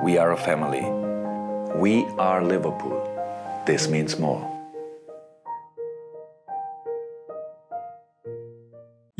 We are a family. We are Liverpool. This means more.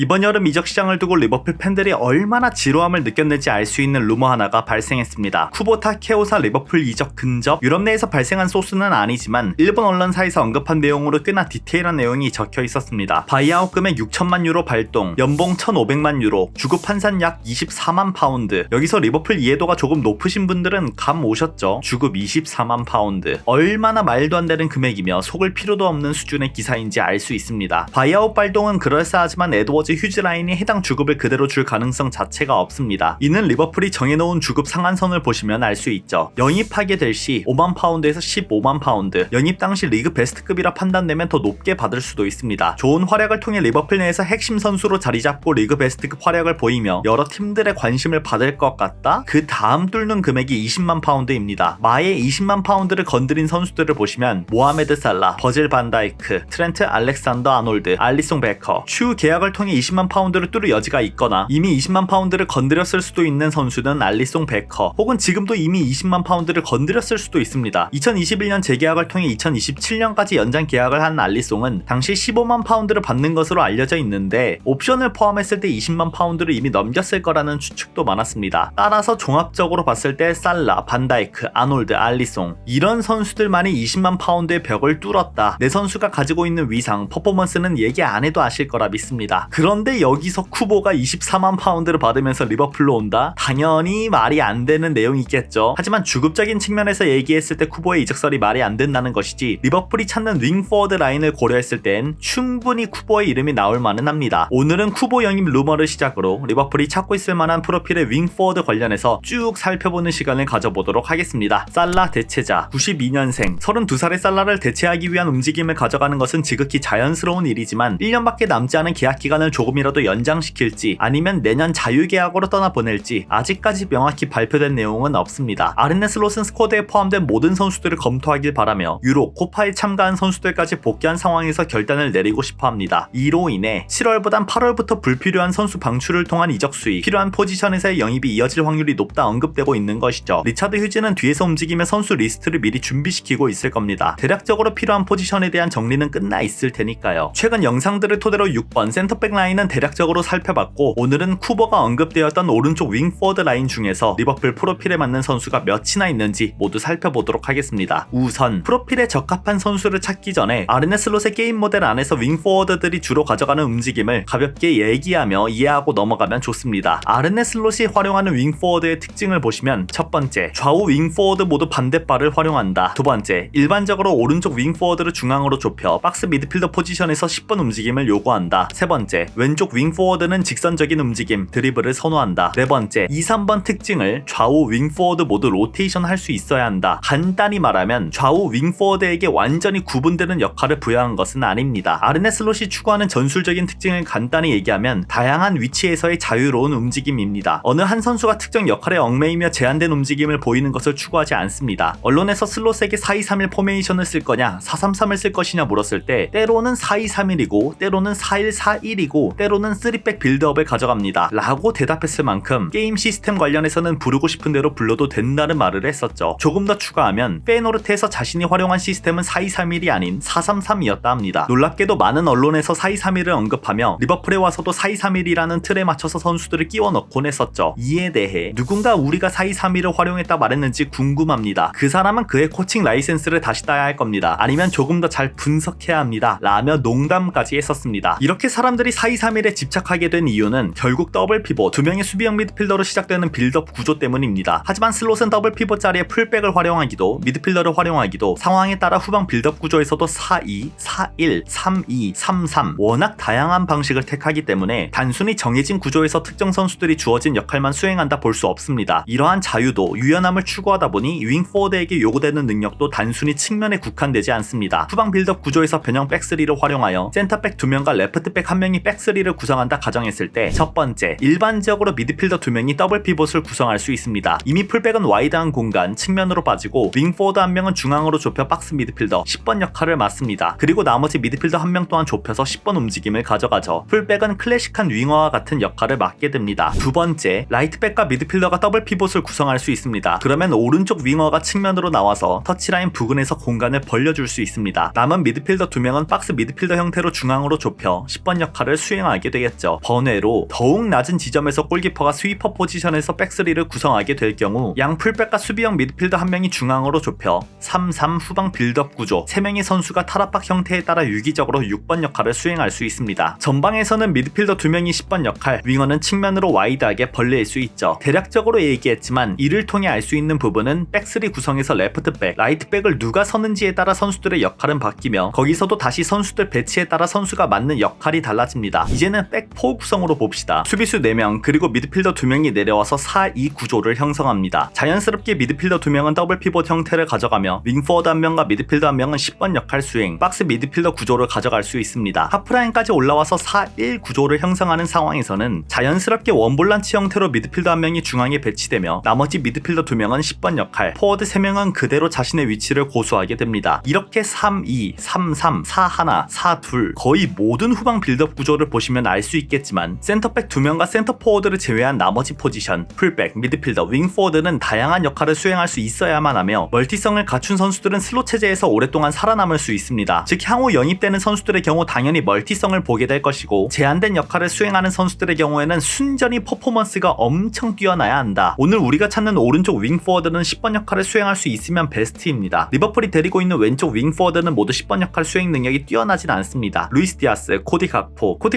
이번 여름 이적 시장을 두고 리버풀 팬들이 얼마나 지루함을 느꼈는지 알 수 있는 루머 하나가 발생했습니다. 쿠보타 케오사 리버풀 이적 근접. 유럽 내에서 발생한 소스는 아니지만 일본 언론사에서 언급한 내용으로 꽤나 디테일한 내용이 적혀 있었습니다. 바이아웃 금액 6천만 유로 발동, 연봉 1,500만 유로, 주급 환산 약 24만 파운드. 여기서 리버풀 이해도가 조금 높으신 분들은 감 오셨죠? 주급 24만 파운드. 얼마나 말도 안 되는 금액이며 속을 필요도 없는 수준의 기사인지 알 수 있습니다. 바이아웃 발동은 그럴싸하지만 에드워즈 휴즈 라인이 해당 주급을 그대로 줄 가능성 자체가 없습니다. 이는 리버풀이 정해놓은 주급 상한선을 보시면 알 수 있죠. 영입하게 될 시 5만 파운드에서 15만 파운드, 영입 당시 리그 베스트급이라 판단되면 더 높게 받을 수도 있습니다. 좋은 활약을 통해 리버풀 내에서 핵심 선수로 자리 잡고 리그 베스트급 활약을 보이며 여러 팀들의 관심을 받을 것 같다? 그 다음 뚫는 금액이 20만 파운드입니다. 마의 20만 파운드를 건드린 선수들을 보시면 모하메드 살라, 버질 반다이크, 트렌트 알렉산더 아놀드, 알리송 베커. 추후 계약을 통해 20만 파운드를 뚫을 여지가 있거나 이미 20만 파운드를 건드렸을 수도 있는 선수는 알리송 베커, 혹은 지금도 이미 20만 파운드를 건드렸을 수도 있습니다. 2021년 재계약을 통해 2027년까지 연장 계약을 한 알리송은 당시 15만 파운드를 받는 것으로 알려져 있는데 옵션을 포함했을 때 20만 파운드를 이미 넘겼을 거라는 추측도 많았습니다. 따라서 종합적으로 봤을 때 살라, 반다이크, 아놀드, 알리송 이런 선수들만이 20만 파운드의 벽을 뚫었다. 내 선수가 가지고 있는 위상, 퍼포먼스는 얘기 안 해도 아실 거라 믿습니다. 그런데 여기서 쿠보가 24만 파운드를 받으면서 리버풀로 온다? 당연히 말이 안 되는 내용이겠죠. 하지만 주급적인 측면에서 얘기했을 때 쿠보의 이적설이 말이 안 된다는 것이지, 리버풀이 찾는 윙포워드 라인을 고려했을 땐 충분히 쿠보의 이름이 나올 만은 합니다. 오늘은 쿠보 영입 루머를 시작으로 리버풀이 찾고 있을 만한 프로필의 윙포워드 관련해서 쭉 살펴보는 시간을 가져보도록 하겠습니다. 살라 대체자, 92년생, 32살의 살라를 대체하기 위한 움직임을 가져가는 것은 지극히 자연스러운 일이지만 1년밖에 남지 않은 계약 기간을 조금이라도 연장시킬지 아니면 내년 자유계약으로 떠나보낼지 아직까지 명확히 발표된 내용은 없습니다. 아르네 슬롯은 스쿼드에 포함된 모든 선수들을 검토하길 바라며 유로, 코파에 참가한 선수들까지 복귀한 상황에서 결단을 내리고 싶어합니다. 이로 인해 7월보단 8월부터 불필요한 선수 방출을 통한 이적 수익, 필요한 포지션에서의 영입이 이어질 확률이 높다 언급되고 있는 것이죠. 리차드 휴즈는 뒤에서 움직이며 선수 리스트를 미리 준비시키고 있을 겁니다. 대략적으로 필요한 포지션에 대한 정리는 끝나 있을 테니까요. 최근 영상들을 토대로 6번 센터백 라인은 대략적으로 살펴봤고, 오늘은 쿠버가 언급되었던 오른쪽 윙포워드 라인 중에서 리버풀 프로필에 맞는 선수가 몇이나 있는지 모두 살펴보도록 하겠습니다. 우선 프로필에 적합한 선수를 찾기 전에 아르네 슬롯의 게임 모델 안에서 윙포워드들이 주로 가져가는 움직임을 가볍게 얘기하며 이해하고 넘어가면 좋습니다. 아르네 슬롯이 활용하는 윙포워드의 특징을 보시면, 첫 번째, 좌우 윙포워드 모두 반대발을 활용한다. 두 번째, 일반적으로 오른쪽 윙포워드를 중앙으로 좁혀 박스 미드필더 포지션에서 10번 움직임을 요구한다. 세 번째, 왼쪽 윙포워드는 직선적인 움직임, 드리블을 선호한다. 네 번째, 2, 3번 특징을 좌우 윙포워드 모두 로테이션 할 수 있어야 한다. 간단히 말하면 좌우 윙포워드에게 완전히 구분되는 역할을 부여한 것은 아닙니다. 아르네 슬롯이 추구하는 전술적인 특징을 간단히 얘기하면 다양한 위치에서의 자유로운 움직임입니다. 어느 한 선수가 특정 역할에 얽매이며 제한된 움직임을 보이는 것을 추구하지 않습니다. 언론에서 슬롯에게 4-2-3-1 포메이션을 쓸 거냐, 4-3-3을 쓸 것이냐 물었을 때 때로는 4-2-3-1이고 때로는 4-1-4-1이고 때로는 3백 빌드업을 가져갑니다 라고 대답했을 만큼 게임 시스템 관련해서는 부르고 싶은 대로 불러도 된다는 말을 했었죠. 조금 더 추가하면 페노르트에서 자신이 활용한 시스템은 4-2-3-1이 아닌 4-3-3이었다 합니다. 놀랍게도 많은 언론에서 4-2-3-1을 언급하며 리버풀에 와서도 4-2-3-1이라는 틀에 맞춰서 선수들을 끼워 넣곤 했었죠. 이에 대해 누군가 우리가 4-2-3-1을 활용했다 말했는지 궁금합니다. 그 사람은 그의 코칭 라이센스를 다시 따야 할 겁니다. 아니면 조금 더 잘 분석해야 합니다 라며 농담까지 했었습니다. 이렇게 사람들이 4-2-3-1에 집착하게 된 이유는 결국 더블 피봇, 두 명의 수비형 미드필더로 시작되는 빌드업 구조 때문입니다. 하지만 슬롯은 더블 피봇 자리에 풀백을 활용하기도, 미드필더를 활용하기도, 상황에 따라 후방 빌드업 구조에서도 4-2, 4-1, 3-2, 3-3 워낙 다양한 방식을 택하기 때문에 단순히 정해진 구조에서 특정 선수들이 주어진 역할만 수행한다 볼 수 없습니다. 이러한 자유도, 유연함을 추구하다 보니 윙포워드에게 요구되는 능력도 단순히 측면에 국한되지 않습니다. 후방 빌드업 구조에서 변형 백3를 활용하여 센터백 2명과 레프트백 1명이 백 백스리를 구성한다 가정했을 때 첫 번째, 일반적으로 미드필더 2명이 더블 피봇을 구성할 수 있습니다. 이미 풀백은 와이드한 공간 측면으로 빠지고 윙포워드 1명은 중앙으로 좁혀 박스 미드필더 10번 역할을 맡습니다. 그리고 나머지 미드필더 1명 또한 좁혀서 10번 움직임을 가져가죠. 풀백은 클래식한 윙어와 같은 역할을 맡게 됩니다. 두 번째, 라이트백과 미드필더가 더블 피봇을 구성할 수 있습니다. 그러면 오른쪽 윙어가 측면으로 나와서 터치라인 부근에서 공간을 벌려줄 수 있습니다. 남은 미드필더 2명은 박스 미드필더 형태로 중앙으로 좁혀 10번 역할을 수행하게 되겠죠. 번외로 더욱 낮은 지점에서 골키퍼가 스위퍼 포지션에서 백스리를 구성하게 될 경우 양 풀백과 수비형 미드필더 1명이 중앙으로 좁혀 3-3 후방 빌드업 구조 3명의 선수가 탈압박 형태에 따라 유기적으로 6번 역할을 수행할 수 있습니다. 전방에서는 미드필더 2명이 10번 역할, 윙어는 측면으로 와이드하게 벌릴 수 있죠. 대략적으로 얘기했지만 이를 통해 알 수 있는 부분은 백스리 구성에서 레프트백, 라이트백을 누가 서는지에 따라 선수들의 역할은 바뀌며 거기서도 다시 선수들 배치에 따라 선수가 맡는 역할이 달라집니다. 이제는 백4 구성으로 봅시다. 수비수 4명 그리고 미드필더 2명이 내려와서 4-2 구조를 형성합니다. 자연스럽게 미드필더 2명은 더블 피봇 형태를 가져가며 윙포워드 1명과 미드필더 1명은 10번 역할 수행, 박스 미드필더 구조를 가져갈 수 있습니다. 하프라인까지 올라와서 4-1 구조를 형성하는 상황에서는 자연스럽게 원볼란치 형태로 미드필더 1명이 중앙에 배치되며 나머지 미드필더 2명은 10번 역할, 포워드 3명은 그대로 자신의 위치를 고수하게 됩니다. 이렇게 3-2, 3-3, 4-1, 4-2 거의 모든 후방 빌드업 구조를 보시면 알 수 있겠지만 센터백 2명과 센터 포워드를 제외한 나머지 포지션, 풀백, 미드필더, 윙포워드는 다양한 역할을 수행할 수 있어야만 하며 멀티성을 갖춘 선수들은 슬롯 체제에서 오랫동안 살아남을 수 있습니다. 즉 향후 영입되는 선수들의 경우 당연히 멀티성을 보게 될 것이고 제한된 역할을 수행하는 선수들의 경우에는 순전히 퍼포먼스가 엄청 뛰어나야 한다. 오늘 우리가 찾는 오른쪽 윙포워드는 10번 역할을 수행할 수 있으면 베스트입니다. 리버풀이 데리고 있는 왼쪽 윙포워드는 모두 10번 역할 수행 능력이 뛰어나진 않습니다. 루이스 디아스, 코디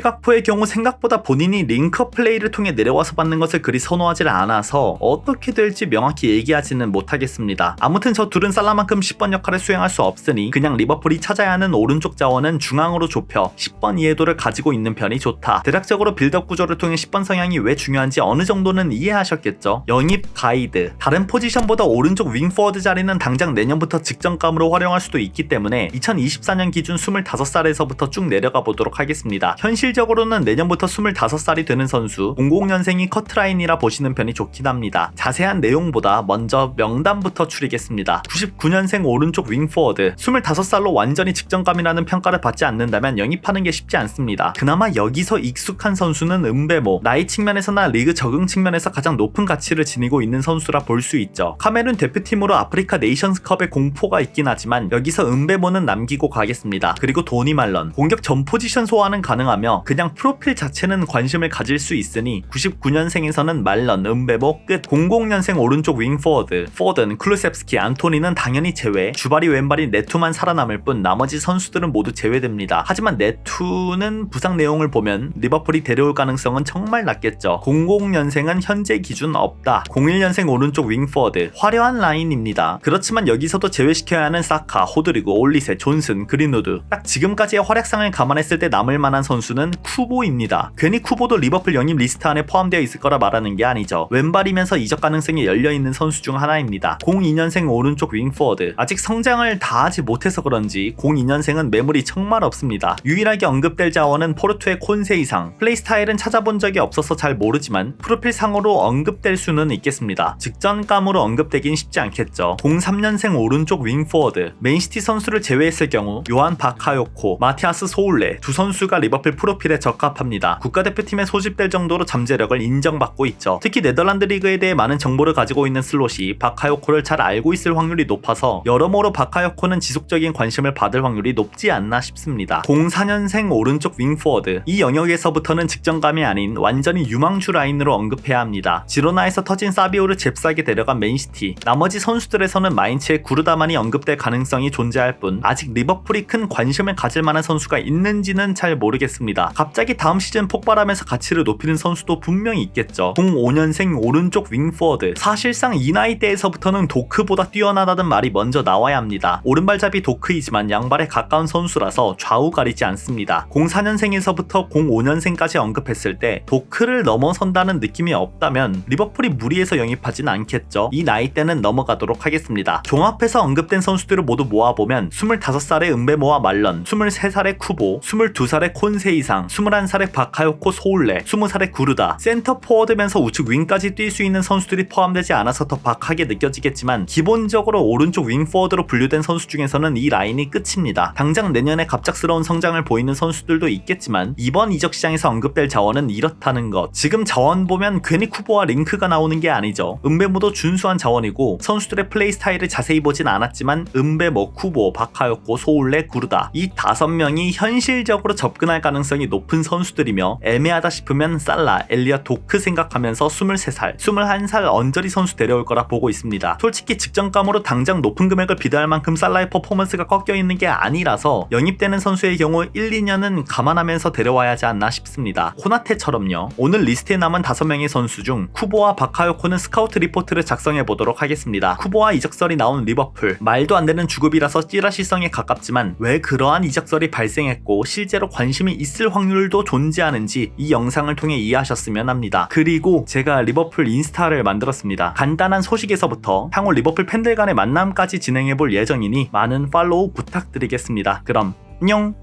각포의 경우 생각보다 본인이 링크업 플레이를 통해 내려와서 받는 것을 그리 선호하지 않아서 어떻게 될지 명확히 얘기하지는 못하겠습니다. 아무튼 저 둘은 살라만큼 10번 역할을 수행할 수 없으니 그냥 리버풀이 찾아야 하는 오른쪽 자원은 중앙으로 좁혀 10번 이해도를 가지고 있는 편이 좋다. 대략적으로 빌드업 구조를 통해 10번 성향이 왜 중요한지 어느 정도는 이해하셨겠죠? 영입 가이드, 다른 포지션보다 오른쪽 윙포워드 자리는 당장 내년부터 직전감으로 활용할 수도 있기 때문에 2024년 기준 25살에서부터 쭉 내려가 보도록 하겠습니다. 현실적으로는 내년부터 25살이 되는 선수, 00년생이 커트라인이라 보시는 편이 좋긴 합니다. 자세한 내용보다 먼저 명단부터 추리겠습니다. 99년생 오른쪽 윙포워드, 25살로 완전히 직전감이라는 평가를 받지 않는다면 영입하는 게 쉽지 않습니다. 그나마 여기서 익숙한 선수는 은베모, 나이 측면에서나 리그 적응 측면에서 가장 높은 가치를 지니고 있는 선수라 볼 수 있죠. 카메룬 대표팀으로 아프리카 네이션스컵에 공포가 있긴 하지만 여기서 은베모는 남기고 가겠습니다. 그리고 도니 말런, 공격 전 포지션 소화는 가능하며 그냥 프로필 자체는 관심을 가질 수 있으니 99년생에서는 말런, 은베모 끝. 00년생 오른쪽 윙포워드, 포든, 클루셉스키, 안토니는 당연히 제외, 주바리 왼발인 네투만 살아남을 뿐 나머지 선수들은 모두 제외됩니다. 하지만 네투는 부상 내용을 보면 리버풀이 데려올 가능성은 정말 낮겠죠. 00년생은 현재 기준 없다. 01년생 오른쪽 윙포워드, 화려한 라인입니다. 그렇지만 여기서도 제외시켜야 하는 사카, 호드리고, 올리세, 존슨, 그린우드. 딱 지금까지의 활약상을 감안했을 때 남을 만한 선수는 쿠보입니다. 괜히 쿠보도 리버풀 영입 리스트 안에 포함되어 있을 거라 말하는 게 아니죠. 왼발이면서 이적 가능성이 열려있는 선수 중 하나입니다. 02년생 오른쪽 윙포워드, 아직 성장을 다하지 못해서 그런지 02년생은 매물이 정말 없습니다. 유일하게 언급될 자원은 포르투의 콘세 이상, 플레이 스타일은 찾아본 적이 없어서 잘 모르지만 프로필상으로 언급될 수는 있겠습니다. 직전감으로 언급되긴 쉽지 않겠죠. 03년생 오른쪽 윙포워드, 맨시티 선수를 제외했을 경우 요한 바카요코, 마티아스 소울레 두 선수가 리버풀 프로필에 적합합니다. 국가대표팀에 소집될 정도로 잠재력을 인정받고 있죠. 특히 네덜란드 리그에 대해 많은 정보를 가지고 있는 슬롯이 바카요코를 잘 알고 있을 확률이 높아서 여러모로 바카요코는 지속적인 관심을 받을 확률이 높지 않나 싶습니다. 04년생 오른쪽 윙포워드, 이 영역에서부터는 직전감이 아닌 완전히 유망주 라인으로 언급해야 합니다. 지로나에서 터진 사비오를 잽싸게 데려간 맨시티, 나머지 선수들에서는 마인츠의 구르다만이 언급될 가능성이 존재할 뿐 아직 리버풀이 큰 관심을 가질 만한 선수가 있는지는 잘 모르겠습니다. 갑자기 다음 시즌 폭발하면서 가치를 높이는 선수도 분명히 있겠죠. 05년생 오른쪽 윙포워드, 사실상 이 나이대에서부터는 도크보다 뛰어나다는 말이 먼저 나와야 합니다. 오른발잡이 도크이지만 양발에 가까운 선수라서 좌우 가리지 않습니다. 04년생에서부터 05년생까지 언급했을 때 도크를 넘어선다는 느낌이 없다면 리버풀이 무리해서 영입하진 않겠죠. 이 나이대는 넘어가도록 하겠습니다. 종합해서 언급된 선수들을 모두 모아보면 25살의 은베모와 말런, 23살의 쿠보, 22살의 콘세 이상, 이상, 21살의 바카요코 소울레, 20살의 구르다, 센터 포워드면서 우측 윙까지 뛸 수 있는 선수들이 포함되지 않아서 더 박하게 느껴지겠지만 기본적으로 오른쪽 윙 포워드로 분류된 선수 중에서는 이 라인이 끝입니다. 당장 내년에 갑작스러운 성장을 보이는 선수들도 있겠지만 이번 이적 시장에서 언급될 자원은 이렇다는 것. 지금 자원 보면 괜히 쿠보와 링크가 나오는 게 아니죠. 은베무도 준수한 자원이고 선수들의 플레이 스타일을 자세히 보진 않았지만 은베모, 쿠보, 바카요코, 소울레, 구르다 이 5명이 현실적으로 접근할 가능성이 높은 선수들이며 애매하다 싶으면 살라, 엘리엇, 도크 생각하면서 23살, 21살 언저리 선수 데려올 거라 보고 있습니다. 솔직히 직전감으로 당장 높은 금액을 비대할 만큼 살라의 퍼포먼스가 꺾여 있는 게 아니라서 영입되는 선수의 경우 1, 2년은 감안하면서 데려와야 하지 않나 싶습니다. 코나테처럼요. 오늘 리스트에 남은 5명의 선수 중 쿠보와 바카요코는 스카우트 리포트를 작성해 보도록 하겠습니다. 쿠보와 이적설이 나온 리버풀, 말도 안 되는 주급이라서 찌라시성에 가깝지만 왜 그러한 이적설이 발생했고 실제로 관심이 있을 확률도 존재하는지 이 영상을 통해 이해하셨으면 합니다. 그리고 제가 리버풀 인스타를 만들었습니다. 간단한 소식에서부터 향후 리버풀 팬들 간의 만남까지 진행해 볼 예정이니 많은 팔로우 부탁드리겠습니다. 그럼 안녕!